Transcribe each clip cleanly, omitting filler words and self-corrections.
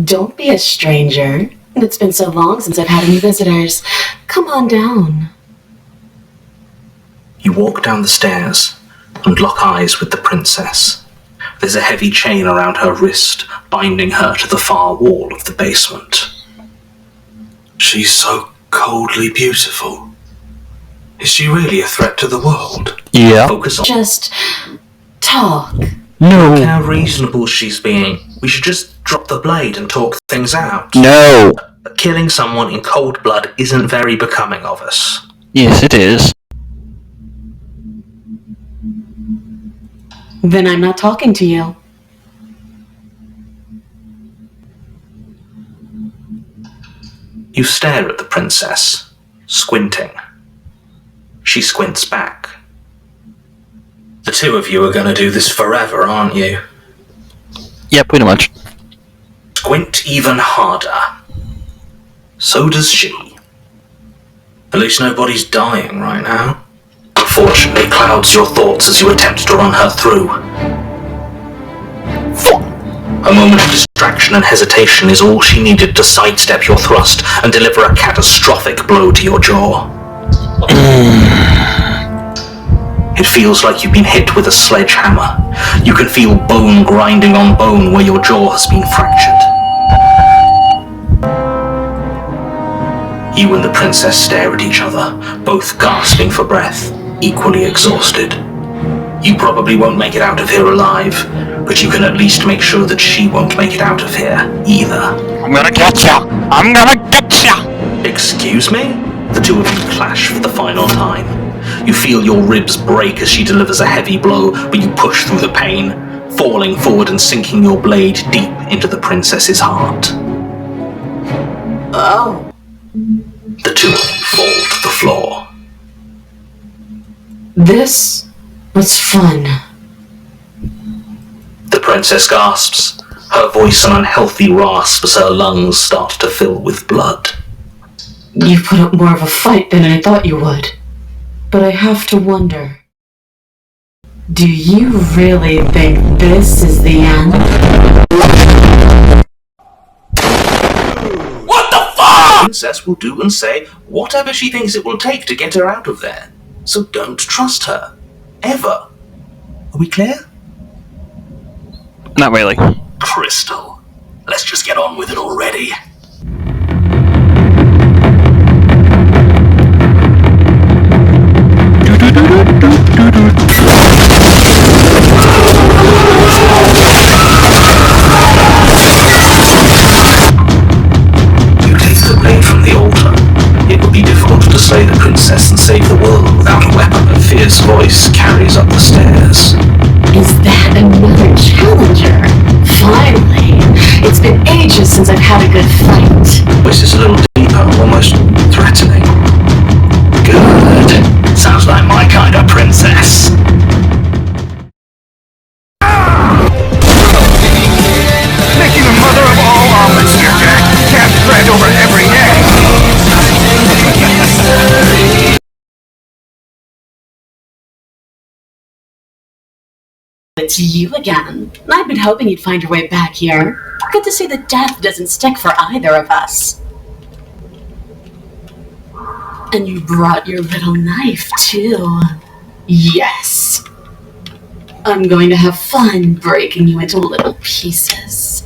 Don't be a stranger. It's been so long since I've had any visitors. Come on down. You walk down the stairs and lock eyes with the princess. There's a heavy chain around her wrist, binding her to the far wall of the basement. She's so coldly beautiful. Is she really a threat to the world? Yeah. Focus on... Just talk. No. Look how reasonable she's being. We should just drop the blade and talk things out. No. Killing someone in cold blood isn't very becoming of us. Yes, it is. Then I'm not talking to you. You stare at the princess, squinting. She squints back. The two of you are going to do this forever, aren't you? Yeah, pretty much. Squint even harder. So does she. At least nobody's dying right now. Unfortunately, clouds your thoughts as you attempt to run her through. A moment of distraction and hesitation is all she needed to sidestep your thrust and deliver a catastrophic blow to your jaw. It feels like you've been hit with a sledgehammer. You can feel bone grinding on bone where your jaw has been fractured. You and the princess stare at each other, both gasping for breath, equally exhausted. You probably won't make it out of here alive, but you can at least make sure that she won't make it out of here, either. I'm gonna get ya! I'm gonna get ya! Excuse me? The two of you clash for the final time. You feel your ribs break as she delivers a heavy blow, but you push through the pain, falling forward and sinking your blade deep into the princess's heart. Oh. The two of you fall to the floor. This was fun. The princess gasps, her voice an unhealthy rasp as her lungs start to fill with blood. You put up more of a fight than I thought you would. But I have to wonder, do you really think this is the end? What the fuck? The princess will do and say whatever she thinks it will take to get her out of there. So don't trust her. Ever. Are we clear? Not really. Crystal, let's just get on with it already. You take the blade from the altar. It would be difficult to slay the princess and save the world without a weapon. A fierce voice carries up the stairs. Is that another challenger? Finally! It's been ages since I've had a good fight. Voice is a little deeper, almost threatening. Good. Sounds like my kind of princess. Making the mother of all omelets here, Jack. Cast bread over every egg. It's you again. I've been hoping you'd find your way back here. Good to see that death doesn't stick for either of us. And you brought your little knife, too. Yes. I'm going to have fun breaking you into little pieces.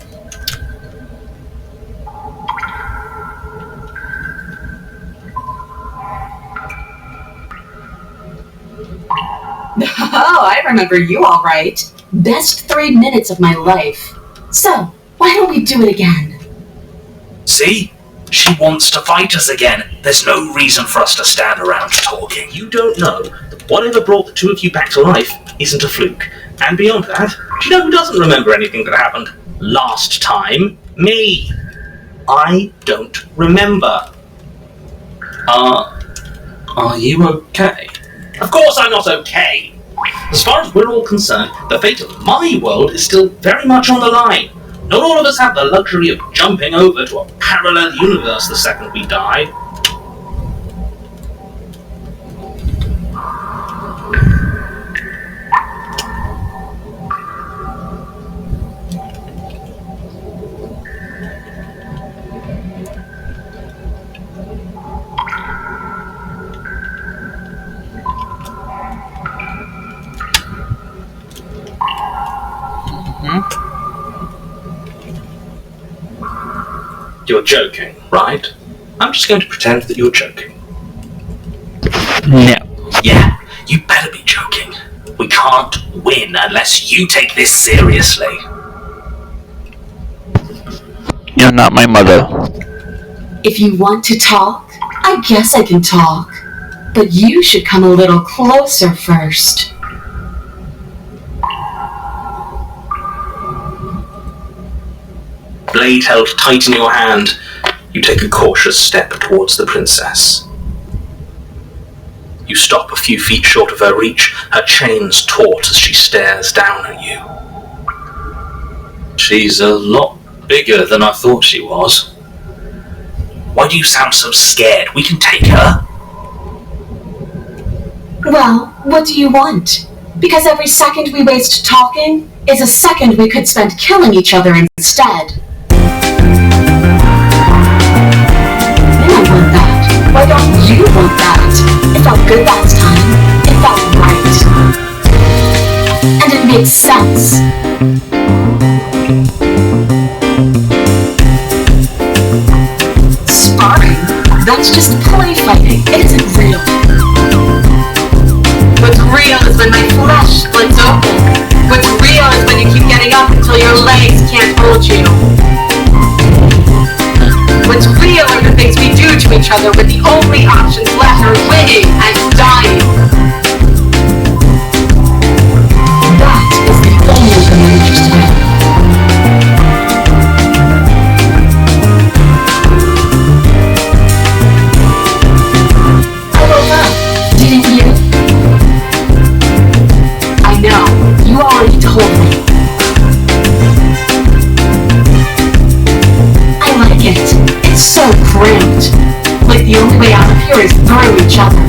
Oh, I remember you all right. Best 3 minutes of my life. So, why don't we do it again? See? She wants to fight us again. There's no reason for us to stand around talking. You don't know that whatever brought the two of you back to life isn't a fluke. And beyond that, do you know who doesn't remember anything that happened last time? Me. I don't remember. Are you okay? Of course I'm not okay. As far as we're all concerned, the fate of my world is still very much on the line. Not all of us have the luxury of jumping over to a parallel universe the second we die. You're joking, right? I'm just going to pretend that you're joking. No. Yeah, you better be joking. We can't win unless you take this seriously. You're not my mother. If you want to talk, I guess I can talk. But you should come a little closer first. Blade held tight in your hand, you take a cautious step towards the princess. You stop a few feet short of her reach, her chains taut as she stares down at you. She's a lot bigger than I thought she was. Why do you sound so scared? We can take her. Well, what do you want? Because every second we waste talking is a second we could spend killing each other instead. I want that. Why don't you want that? It felt good last time. It felt right. And it makes sense. Sparring? That's just play fighting. It isn't real. What's real is when my flesh splits open. What's real is when you keep getting up until your legs can't hold you. What's real are the things we do to each other when the only options left are winning and dying. That is the only thing I'm interested in. I woke up, didn't you? I know, you already told me. I like it. It's so cramped. Like the only way out of here is through each other.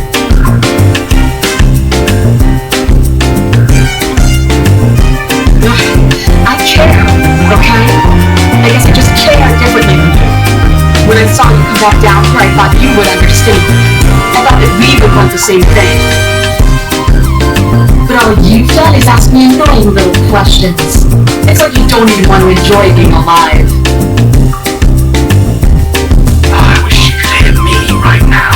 I care, okay? I guess I just care differently than you. When I saw you come back down here, I thought you would understand. I thought that we would want the same thing. But all you've done is ask me annoying little questions. It's like you don't even want to enjoy being alive. I wish you could hear me right now.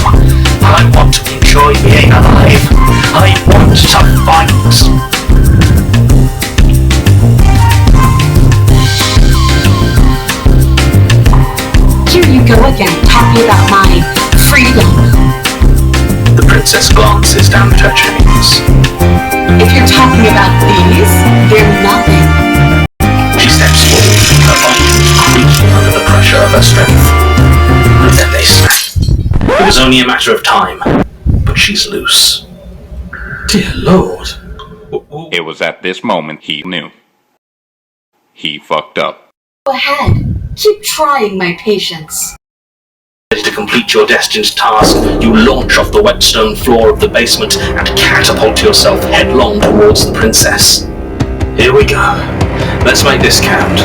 I want to enjoy being alive. I want to fight. Here you go again, talking about my freedom. The princess glances down at her chains. If you're talking about these, they're nothing. She steps forward, her body creaking under the pressure of her strength. And then they snap. It was only a matter of time, but she's loose. Dear Lord. It was at this moment he knew. He fucked up. Go ahead. Keep trying my patience. Ready to complete your destined task, you launch off the wet stone floor of the basement and catapult yourself headlong towards the princess. Here we go. Let's make this count.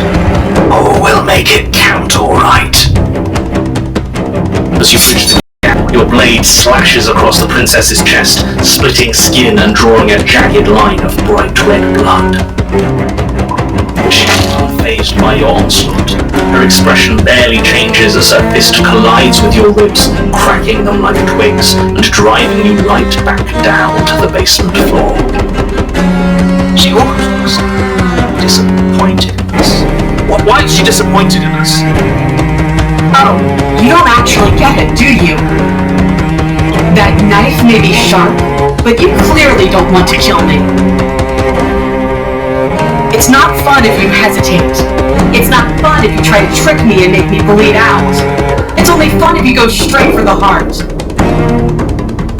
Oh, we'll make it count, all right. As you reach the gap, your blade slashes across the princess's chest, splitting skin and drawing a jagged line of bright red blood. She is unfazed by your onslaught. Her expression barely changes as her fist collides with your ribs, cracking them like twigs and driving you right back down to the basement floor. She almost looks disappointed in us. Why is she disappointed in us? Oh, You don't actually get it, do you? That knife may be sharp, but you clearly don't want to kill me. It's not fun if you hesitate. It's not fun if you try to trick me and make me bleed out. It's only fun if you go straight for the heart.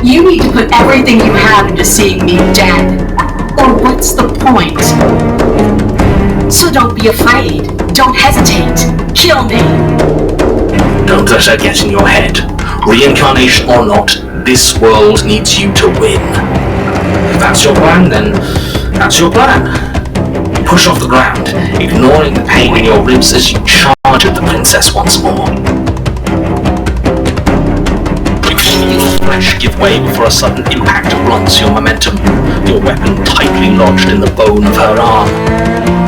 You need to put everything you have into seeing me dead. Or what's the point? So don't be afraid. Don't hesitate. Kill me. Don't let her get in your head. Reincarnation or not, this world needs you to win. If that's your plan, then that's your plan. Push off the ground, ignoring the pain in your ribs as you charge at the princess once more. You feel flesh give way before a sudden impact blunts your momentum, your weapon tightly lodged in the bone of her arm.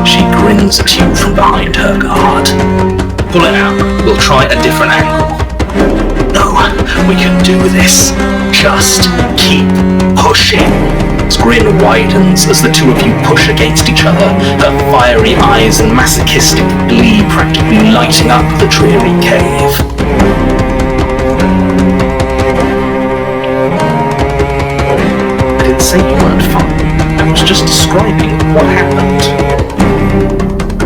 She grins at you from behind her guard. Pull it out, we'll try a different angle. No, we can do this. Just keep pushing. His grin widens as the two of you push against each other, her fiery eyes and masochistic glee practically lighting up the dreary cave. I didn't say you weren't fun. I was just describing what happened.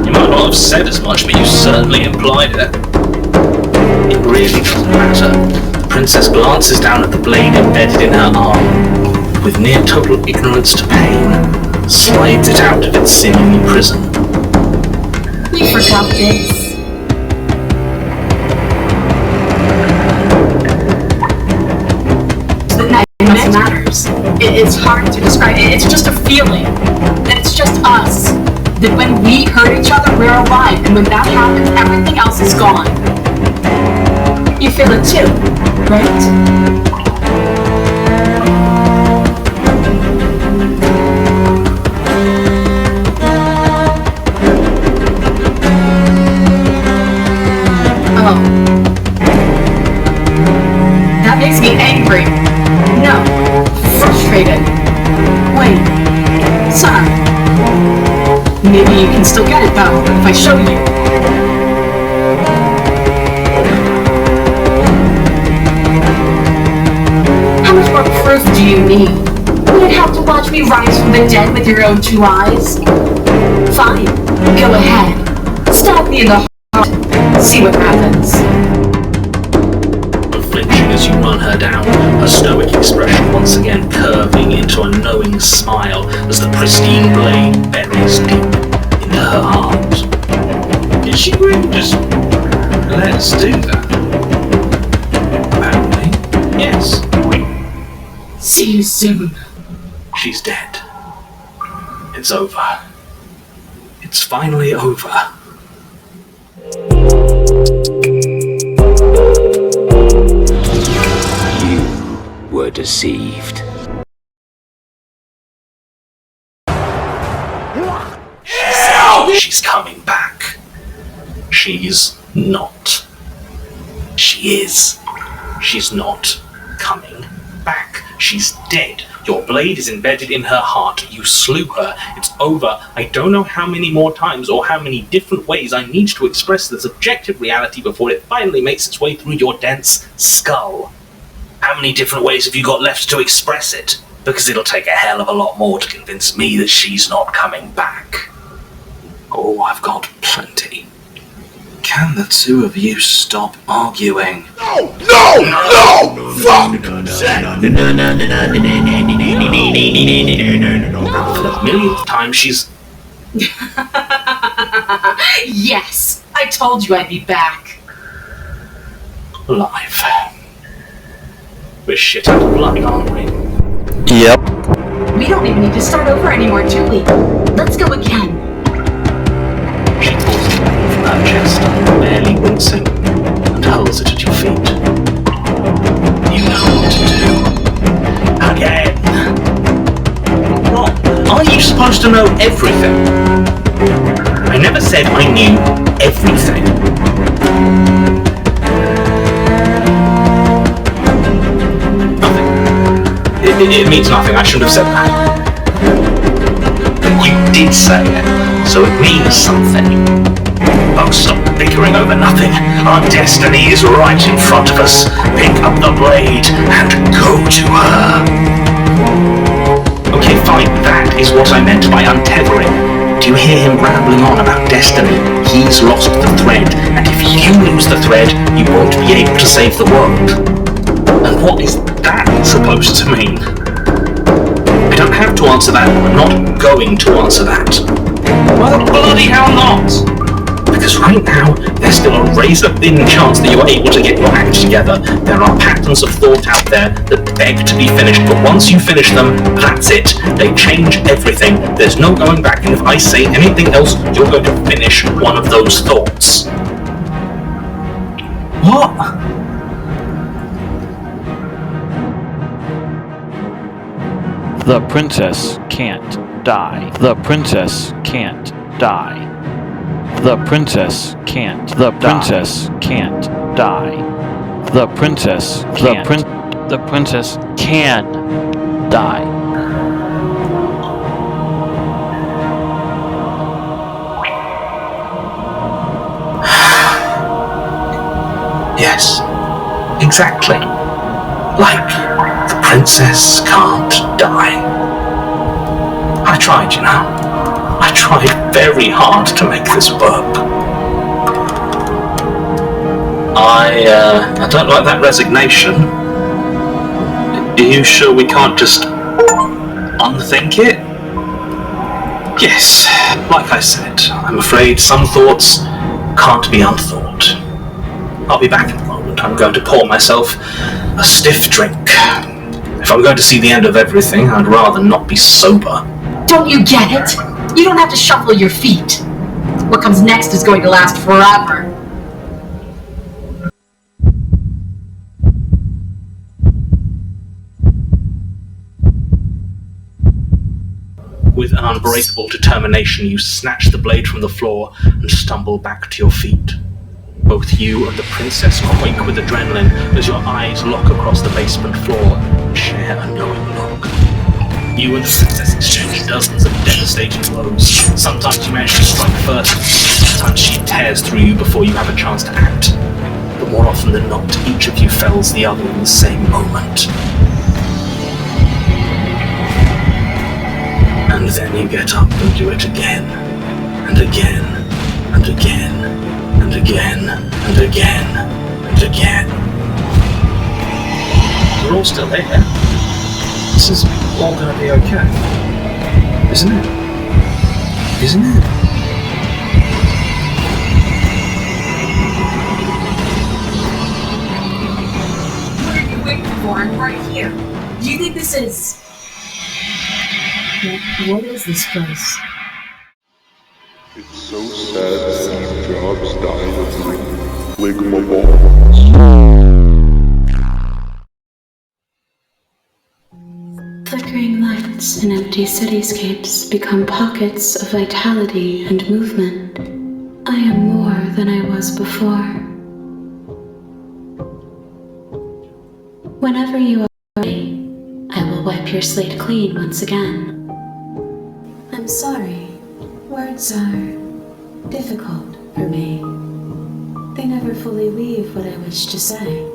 You might not have said as much, but you certainly implied it. It really doesn't matter. The princess glances down at the blade embedded in her arm. With near total ignorance to pain, slides it out of its seemingly prison. We forgot this. But nothing matters. It's hard to describe. It's just a feeling. That it's just us. That when we hurt each other, we're alive. And when that happens, everything else is gone. You feel it too, right? Oh. That makes me angry. No. Frustrated. Wait. Sorry. Maybe you can still get it though, if I show you. How much more proof do you need? Would it help to watch me rise from the dead with your own two eyes? Fine. Go ahead. Stab me in the heart. See what happens. Flinching as you run her down, her stoic expression once again curving into a knowing smile as the pristine blade buries deep into her heart. Did she really just let us do that? Apparently, yes. See you soon. She's dead. It's over. It's finally over. Were deceived. She's coming back. She's not. She is. She's not coming back. She's dead. Your blade is embedded in her heart. You slew her. It's over. I don't know how many more times or how many different ways I need to express this objective reality before it finally makes its way through your dense skull. How many different ways have you got left to express it? Because it'll take a hell of a lot more to convince me that she's not coming back. Oh, I've got plenty. Can the two of you stop arguing? No! Fuck! For the millionth time, she's... Yes! I told you I'd be back. alive. We're shit out of luck, aren't we? Yep. We don't even need to start over anymore, do we? Let's go again. She pulls it from her chest, barely wincing, and hurls it at your feet. You know what to do. Again! What? Are you supposed to know everything? I never said I knew everything. It means nothing. I shouldn't have said that. But you did say it, so it means something. Both stop bickering over nothing. Our destiny is right in front of us. Pick up the blade and go to her. Okay, fine, that is what I meant by untethering. Do you hear him rambling on about destiny? He's lost the thread, and if you lose the thread, you won't be able to save the world. And what is that supposed to mean? I don't have to answer that. I'm not going to answer that. Well, bloody hell not! Because right now, there's still a razor-thin chance that you're able to get your act together. There are patterns of thought out there that beg to be finished, but once you finish them, that's it. They change everything. There's no going back, and if I say anything else, you're going to finish one of those thoughts. What? The princess can't die. The princess can't die. The princess can't. The princess can't die. The princess can't. The princess can die. Yes, exactly. Like, the princess can't die. I tried, you know. I tried very hard to make this work. I don't like that resignation. Are you sure we can't just unthink it? Yes, like I said, I'm afraid some thoughts can't be unthought. I'll be back in a moment. I'm going to pour myself a stiff drink. If I'm going to see the end of everything, I'd rather not be sober. Don't you get it? You don't have to shuffle your feet. What comes next is going to last forever. With an unbreakable determination, you snatch the blade from the floor and stumble back to your feet. Both you and the princess quake with adrenaline as your eyes lock across the basement floor and share a knowing look. You and the princess exchange dozens of devastating blows. Sometimes you manage to strike first, sometimes she tears through you before you have a chance to act. But more often than not, each of you fells the other in the same moment. And then you get up and do it again, and again, and again, and again, and again, and again. We're all still here. This is all gonna be okay. Isn't it? Isn't it? What are you waiting for? I'm right here. Do you think this is... What is this place? It's so sad to see Jobs die of ligma balls. Flickering lights and empty cityscapes become pockets of vitality and movement. I am more than I was before. Whenever you are ready, I will wipe your slate clean once again. I'm sorry. Words are difficult for me. They never fully leave what I wish to say.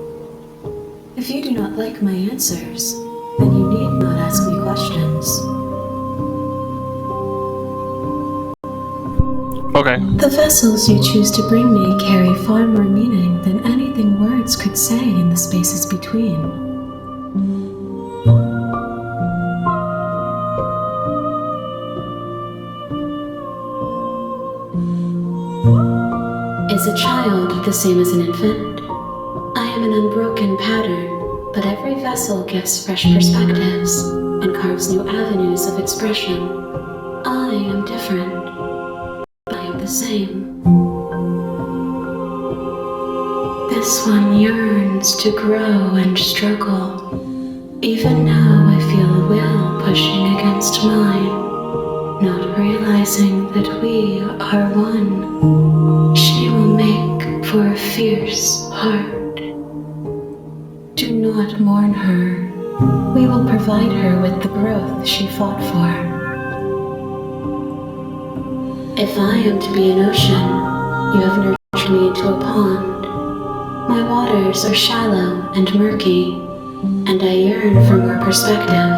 If you do not like my answers, then you need not ask me questions. Okay. The vessels you choose to bring me carry far more meaning than anything words could say in the spaces between. Is a child the same as an infant? I am an unbroken pattern, but every vessel gives fresh perspectives and carves new avenues of expression. I am different. I am the same. This one yearns to grow and struggle. Even now I feel a will pushing against mine, not realizing that we are one. She will make for a fierce heart. Do not mourn her. We will provide her with the growth she fought for. If I am to be an ocean, You have nurtured me into a pond. My waters are shallow and murky, and I yearn for more perspective.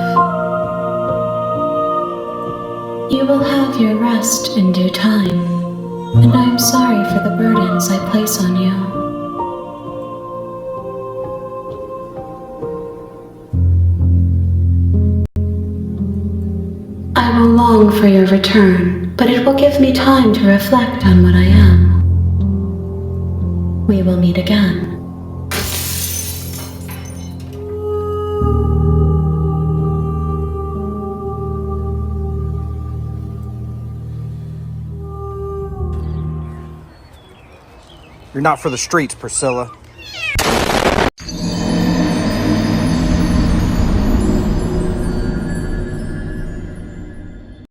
You will have your rest in due time, and I am sorry for the burdens I place on you. I will long for your return, but it will give me time to reflect on what I am. We will meet again. You're not for the streets, Priscilla.